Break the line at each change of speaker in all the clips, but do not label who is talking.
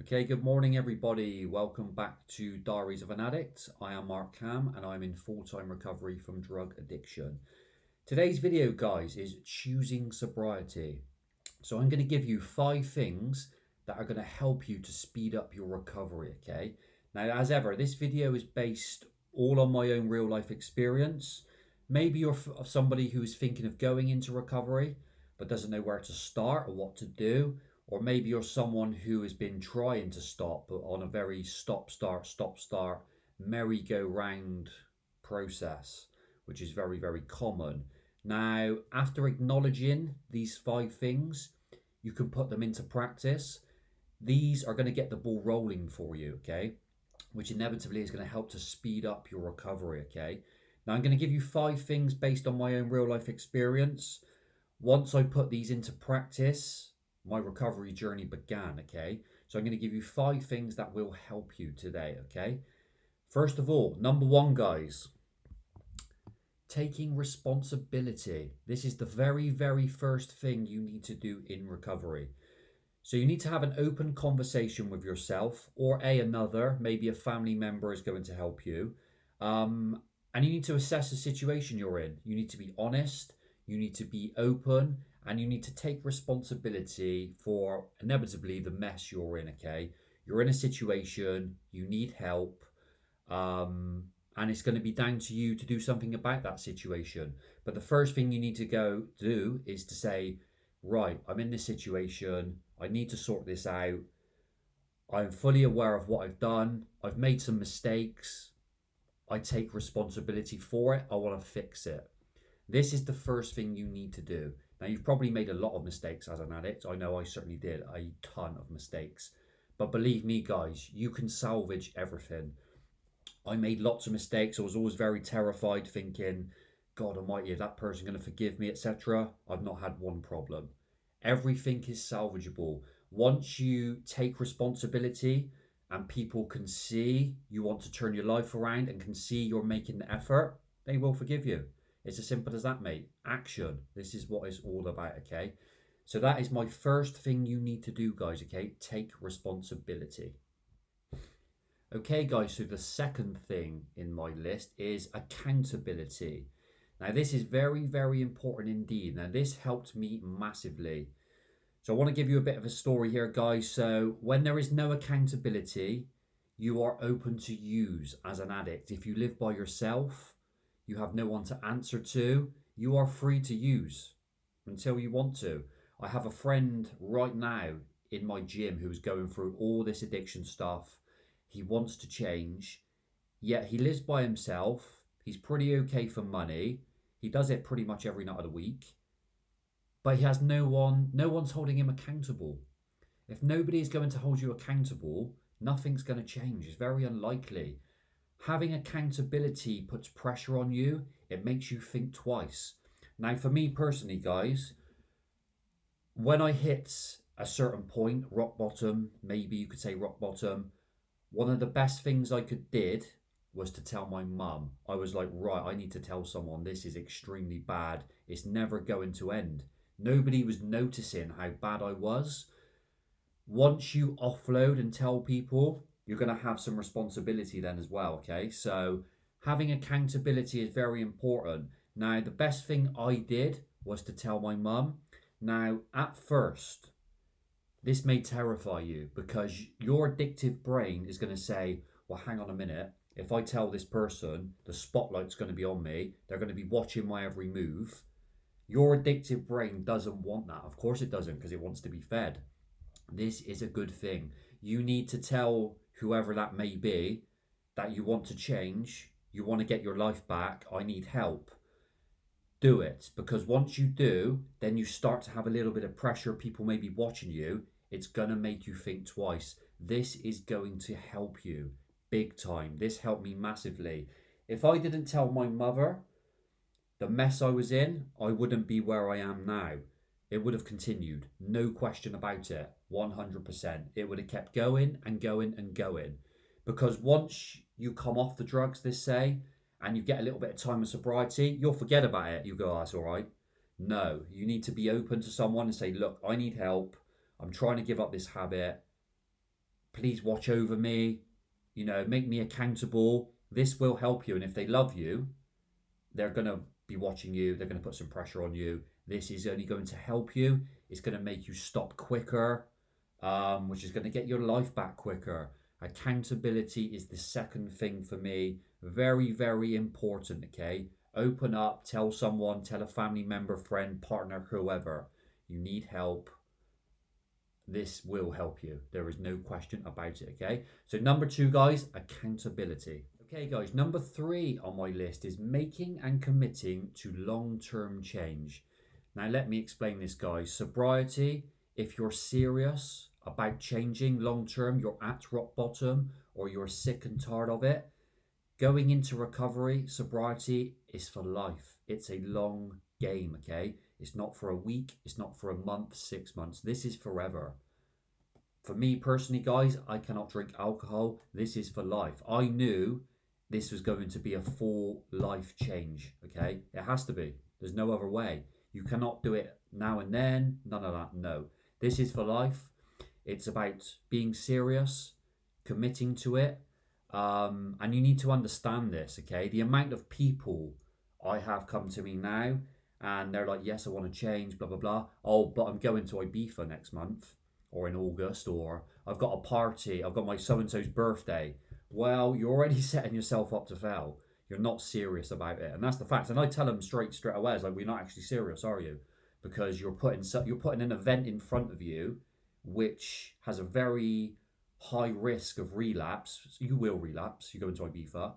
Okay, good morning, everybody. Welcome back to Diaries of an Addict. I am Mark Cam and I'm in full-time recovery from drug addiction. Today's video, guys, is choosing sobriety. So I'm going to give you 5 things that are going to help you to speed up your recovery, okay? Now, as ever, this video is based all on my own real life experience. Maybe you're somebody who's thinking of going into recovery but doesn't know where to start or what to do. Or maybe you're someone who has been trying to stop but on a very stop, start, merry-go-round process, which is very, very common. Now, after acknowledging these 5 things, you can put them into practice. These are going to get the ball rolling for you, okay? Which inevitably is going to help to speed up your recovery, okay? Now, I'm going to give you 5 things based on my own real life experience. Once I put these into practice, my recovery journey began, okay? So I'm going to give you 5 things that will help you today, okay? First of all, number 1, guys, taking responsibility. This is the very, very first thing you need to do in recovery. So you need to have an open conversation with yourself or another, maybe a family member is going to help you. And you need to assess the situation you're in. You need to be honest, you need to be open, and you need to take responsibility for inevitably the mess you're in, okay? You're in a situation, you need help, and it's going to be down to you to do something about that situation. But the first thing you need to go do is to say, right, I'm in this situation, I need to sort this out. I'm fully aware of what I've done. I've made some mistakes. I take responsibility for it. I want to fix it. This is the first thing you need to do. Now, you've probably made a lot of mistakes as an addict. I know I certainly did a ton of mistakes. But believe me, guys, you can salvage everything. I made lots of mistakes. I was always very terrified, thinking, God almighty, is that person going to forgive me, etc.? I've not had one problem. Everything is salvageable. Once you take responsibility and people can see you want to turn your life around and can see you're making the effort, they will forgive you. It's as simple as that, mate. Action. This is what it's all about, okay? So that is my first thing you need to do, guys, okay? Take responsibility. Okay, guys, so the second thing in my list is accountability. Now, this is very, very important indeed. Now, this helped me massively. So I want to give you a bit of a story here, guys. So when there is no accountability, you are open to use as an addict. If you live by yourself, you have no one to answer to, you are free to use until you want to. I have a friend right now in my gym who's going through all this addiction stuff. He wants to change, yet he lives by himself. He's pretty okay for money. He does it pretty much every night of the week. But he has no one's holding him accountable. If nobody is going to hold you accountable, nothing's going to change. It's very unlikely. Having accountability puts pressure on you. It makes you think twice. Now, for me personally, guys, when I hit a certain point, rock bottom, maybe you could say rock bottom, one of the best things I did was to tell my mum. I was like, right, I need to tell someone this is extremely bad. It's never going to end. Nobody was noticing how bad I was. Once you offload and tell people, you're going to have some responsibility then as well, okay? So having accountability is very important. Now, the best thing I did was to tell my mum. Now, at first, this may terrify you because your addictive brain is going to say, well, hang on a minute. If I tell this person, the spotlight's going to be on me. They're going to be watching my every move. Your addictive brain doesn't want that. Of course it doesn't, because it wants to be fed. This is a good thing. You need to tell whoever that may be that you want to change. You want to get your life back. I need help. Do it, because once you do, then you start to have a little bit of pressure. People may be watching you. It's going to make you think twice. This is going to help you big time. This helped me massively. If I didn't tell my mother the mess I was in, I wouldn't be where I am now. It would have continued. No question about it. 100%. It would have kept going and going and going. Because once you come off the drugs, they say, and you get a little bit of time of sobriety, you'll forget about it. You go, oh, that's all right. No, you need to be open to someone and say, look, I need help. I'm trying to give up this habit. please watch over me, make me accountable. This will help you. And if they love you, they're going to be watching you. They're going to put some pressure on you. This is only going to help you. It's going to make you stop quicker, which is going to get your life back quicker. Accountability is the second thing for me. Very, very important, okay? Open up, tell someone, tell a family member, friend, partner, whoever. You need help. This will help you. There is no question about it, okay? So number 2, guys, accountability. Okay, guys, number 3 on my list is making and committing to long-term change. Now, let me explain this, guys. Sobriety, if you're serious about changing long-term, you're at rock bottom or you're sick and tired of it, going into recovery, sobriety is for life. It's a long game, okay? It's not for a week. It's not for a month, 6 months. This is forever. For me personally, guys, I cannot drink alcohol. This is for life. I knew this was going to be a full life change, okay? It has to be. There's no other way. You cannot do it now and then. None of that, no. This is for life. It's about being serious, committing to it. And you need to understand this, okay? The amount of people I have come to me now and they're like, yes, I want to change, blah, blah, blah. Oh, but I'm going to Ibiza next month or in August, or I've got a party, I've got my so-and-so's birthday. Well, you're already setting yourself up to fail. You're not serious about it. And that's the fact. And I tell them straight away, it's like, we're not actually serious, are you? Because you're putting an event in front of you which has a very high risk of relapse. You will relapse. You go into Ibiza.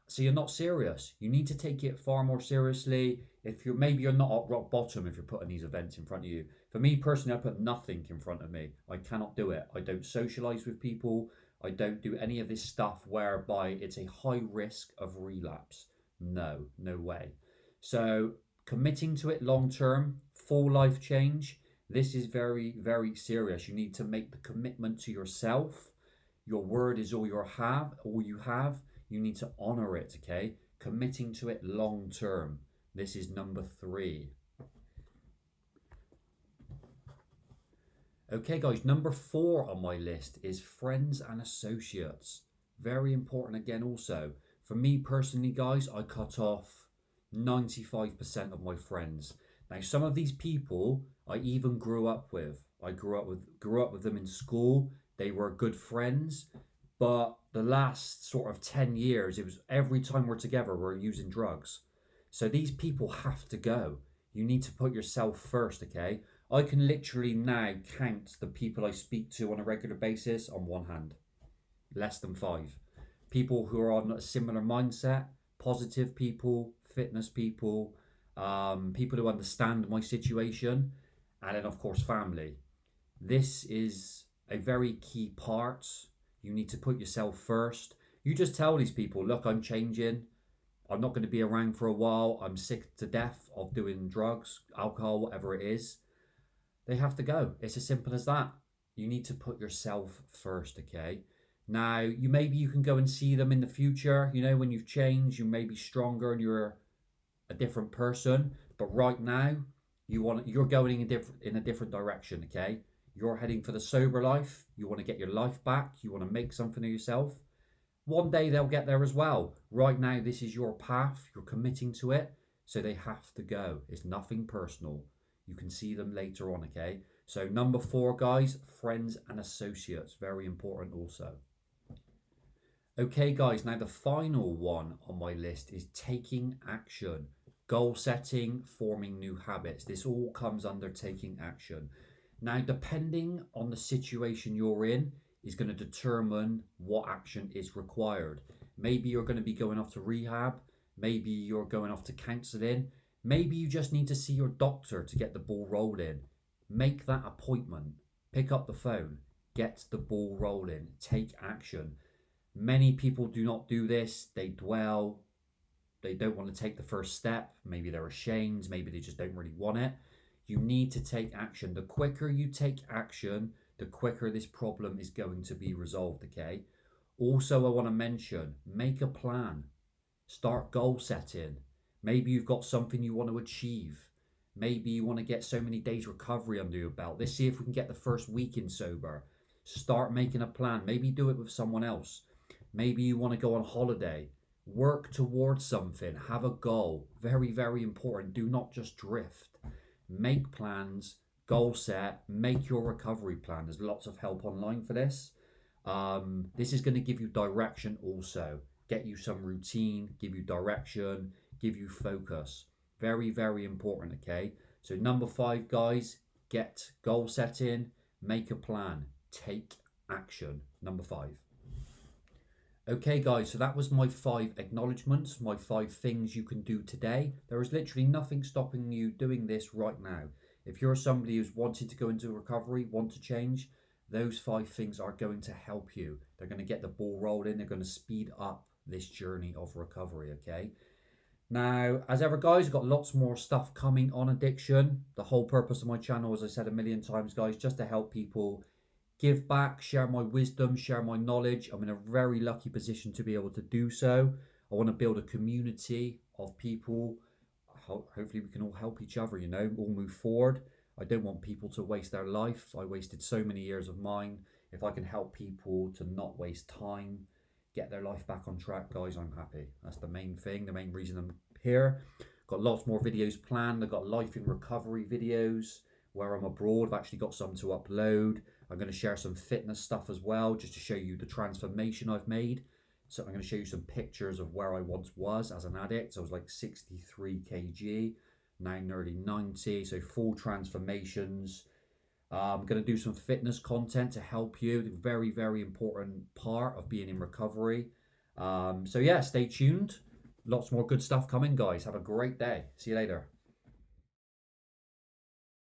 So you're not serious. You need to take it far more seriously. If you're not at rock bottom if you're putting these events in front of you. For me personally, I put nothing in front of me. I cannot do it. I don't socialize with people. I don't do any of this stuff whereby it's a high risk of relapse. No way. So committing to it long term, full life change, this is very, very serious. You need to make the commitment to yourself. Your word is all you have. You need to honor it, okay? Committing to it long term. This is number 3. Okay, guys, number 4 on my list is friends and associates. Very important again also. For me personally, guys, I cut off 95% of my friends. Now, some of these people I even grew up with. I grew up with them in school. They were good friends. But the last sort of 10 years, it was every time we're together, we're using drugs. So these people have to go. You need to put yourself first, okay? I can literally now count the people I speak to on a regular basis on one hand. Less than 5. People who are on a similar mindset, positive people, fitness people, people who understand my situation, and then of course family. This is a very key part. You need to put yourself first. You just tell these people, look, I'm changing. I'm not going to be around for a while. I'm sick to death of doing drugs, alcohol, whatever it is. They have to go. It's as simple as that. You need to put yourself first, okay? Now, maybe you can go and see them in the future. When you've changed, you may be stronger and you're a different person. But right now, you're going in a different direction, okay? You're heading for the sober life. You want to get your life back. You want to make something of yourself. One day they'll get there as well. Right now, this is your path. You're committing to it. So they have to go. It's nothing personal. You can see them later on, okay? So number 4, guys, friends and associates. Very important also. Okay, guys, now the final one on my list is taking action. Goal setting, forming new habits. This all comes under taking action. Now, depending on the situation you're in is going to determine what action is required. Maybe you're going to be going off to rehab. Maybe you're going off to counselling. Maybe you just need to see your doctor to get the ball rolling. Make that appointment. Pick up the phone. Get the ball rolling. Take action. Many people do not do this. They dwell. They don't want to take the first step. Maybe they're ashamed. Maybe they just don't really want it. You need to take action. The quicker you take action, the quicker this problem is going to be resolved, okay? Also, I want to mention, make a plan. Start goal setting. Maybe you've got something you want to achieve. Maybe you want to get so many days recovery under your belt. Let's see if we can get the first week in sober. Start making a plan. Maybe do it with someone else. Maybe you want to go on holiday. Work towards something. Have a goal. Very, very important. Do not just drift. Make plans, goal set, make your recovery plan. There's lots of help online for this. This is going to give you direction also. Get you some routine, give you direction, give you focus. Very, very important, okay? So number 5, guys, get goal setting, make a plan, take action. Number 5. Okay, guys, so that was my 5 acknowledgements, my 5 things you can do today. There is literally nothing stopping you doing this right now. If you're somebody who's wanted to go into recovery, want to change, those 5 things are going to help you. They're going to get the ball rolling. They're going to speed up this journey of recovery, okay? Now, as ever, guys, I've got lots more stuff coming on addiction. The whole purpose of my channel, as I said a million times, guys, just to help people give back, share my wisdom, share my knowledge. I'm in a very lucky position to be able to do so. I want to build a community of people. Hopefully we can all help each other, you know, all move forward. I don't want people to waste their life. I wasted so many years of mine. If I can help people to not waste time, get their life back on track, guys, I'm happy. That's the main thing, the main reason I'm here. Got lots more videos planned. I've got life in recovery videos where I'm abroad. I've actually got some to upload. I'm going to share some fitness stuff as well, just to show you the transformation I've made. So I'm going to show you some pictures of where I once was as an addict. So I was like 63 kg, now nearly 90. So full transformations. I'm going to do some fitness content to help you. Very, very important part of being in recovery. So yeah, stay tuned. Lots more good stuff coming, guys. Have a great day. See you later.